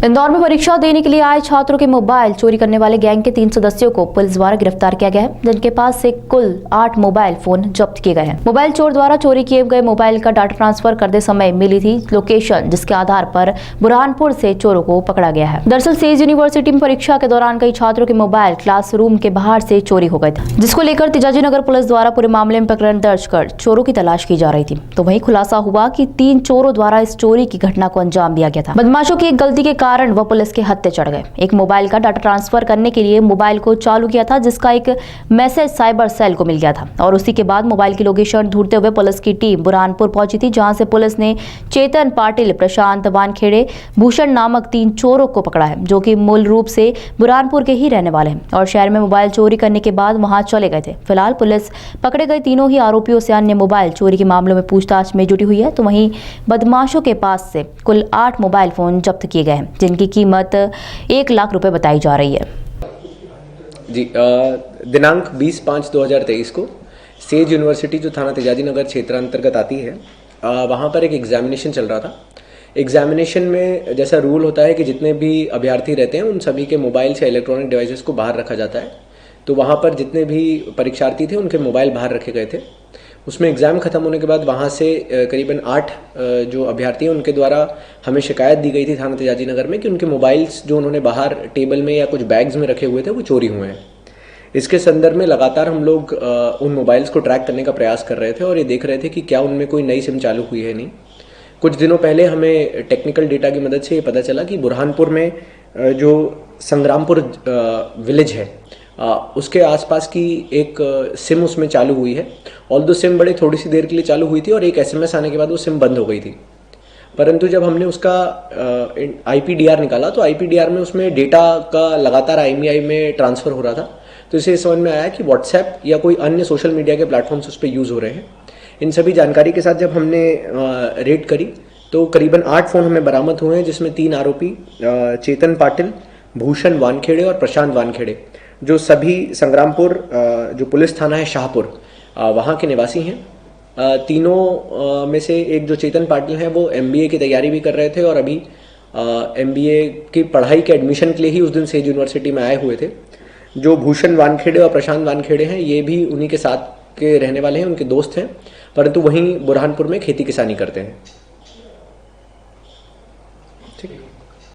इंदौर में परीक्षा देने के लिए आए छात्रों के मोबाइल चोरी करने वाले गैंग के 3 सदस्यों को पुलिस द्वारा गिरफ्तार किया गया है, जिनके पास से कुल 8 मोबाइल फोन जब्त किए गए हैं। मोबाइल चोर द्वारा चोरी किए गए मोबाइल का डाटा ट्रांसफर करते समय मिली थी लोकेशन, जिसके आधार पर बुरहानपुर से चोरों को पकड़ा गया है। दरअसल सेज यूनिवर्सिटी में परीक्षा के दौरान कई छात्रों के मोबाइल क्लासरूम के बाहर से चोरी हो गए थे, जिसको लेकर तेजाजी नगर पुलिस द्वारा पूरे मामले में प्रकरण दर्ज कर चोरों की तलाश की जा रही थी। तो वहीं खुलासा हुआ कि 3 चोरों द्वारा इस चोरी की घटना को अंजाम दिया गया था। बदमाशों की एक गलती के कारण वह पुलिस के हत्थे चढ़ गए। एक मोबाइल का डाटा ट्रांसफर करने के लिए मोबाइल को चालू किया था, जिसका एक मैसेज साइबर सेल को मिल गया था और उसी के बाद मोबाइल की लोकेशन ढूंढते हुए पुलिस की टीम बुरहानपुर पहुंची थी, जहां से पुलिस ने चेतन पाटिल, प्रशांत वानखेड़े, भूषण नामक 3 चोरों को पकड़ा है, जो कि मूल रूप से बुरहानपुर के ही रहने वाले हैं और शहर में मोबाइल चोरी करने के बाद वहां चले गए थे। फिलहाल पुलिस पकड़े गए तीनों ही आरोपियों से अन्य मोबाइल चोरी के मामलों में पूछताछ में जुटी हुई है। तो वहीं बदमाशों के पास से कुल 8 मोबाइल फोन जब्त किए गए हैं, जिनकी कीमत 1 लाख रुपए बताई जा रही है। जी, दिनांक 20/5/2023 को सेज यूनिवर्सिटी जो थाना तेजाजी नगर क्षेत्र अंतर्गत आती है, वहाँ पर एक एग्जामिनेशन चल रहा था। एग्जामिनेशन में जैसा रूल होता है कि जितने भी अभ्यर्थी रहते हैं उन सभी के मोबाइल से इलेक्ट्रॉनिक डिवाइसेस को बाहर रखा जाता है। तो वहाँ पर जितने भी परीक्षार्थी थे उनके मोबाइल बाहर रखे गए थे। उसमें एग्ज़ाम ख़त्म होने के बाद वहाँ से करीबन 8 जो अभ्यर्थी हैं उनके द्वारा हमें शिकायत दी गई थी थाना तेजाजी नगर में कि उनके मोबाइल्स जो उन्होंने बाहर टेबल में या कुछ बैग्स में रखे हुए थे वो चोरी हुए हैं। इसके संदर्भ में लगातार हम लोग उन मोबाइल्स को ट्रैक करने का प्रयास कर रहे थे और ये देख रहे थे कि क्या उनमें कोई नई सिम चालू हुई है नहीं। कुछ दिनों पहले हमें टेक्निकल डेटा की मदद से ये पता चला कि बुरहानपुर में जो संग्रामपुर विलेज है उसके आसपास की एक सिम उसमें चालू हुई है। ऑल्दो सिम बड़े थोड़ी सी देर के लिए चालू हुई थी और एक SMS आने के बाद वो सिम बंद हो गई थी। परंतु जब हमने उसका IPDR निकाला तो IPDR में उसमें डेटा का लगातार IMEI में ट्रांसफ़र हो रहा था। तो इसे समझ में आया कि व्हाट्सएप या कोई अन्य सोशल मीडिया के प्लेटफॉर्म्स उस पर यूज़ हो रहे हैं। इन सभी जानकारी के साथ जब हमने रेड करी तो करीबन 8 फ़ोन हमें बरामद हुए हैं, जिसमें 3 आरोपी चेतन पाटिल, भूषण वानखेड़े और प्रशांत वानखेड़े, जो सभी संग्रामपुर जो पुलिस थाना है शाहपुर वहाँ के निवासी हैं। तीनों में से एक जो चेतन पाटिल हैं वो MBA की तैयारी भी कर रहे थे और अभी MBA की पढ़ाई के एडमिशन के लिए ही उस दिन सेज यूनिवर्सिटी में आए हुए थे। जो भूषण वानखेड़े और प्रशांत वानखेड़े हैं ये भी उन्हीं के साथ के रहने वाले हैं, उनके दोस्त हैं, परंतु वहीं बुरहानपुर में खेती किसानी करते हैं।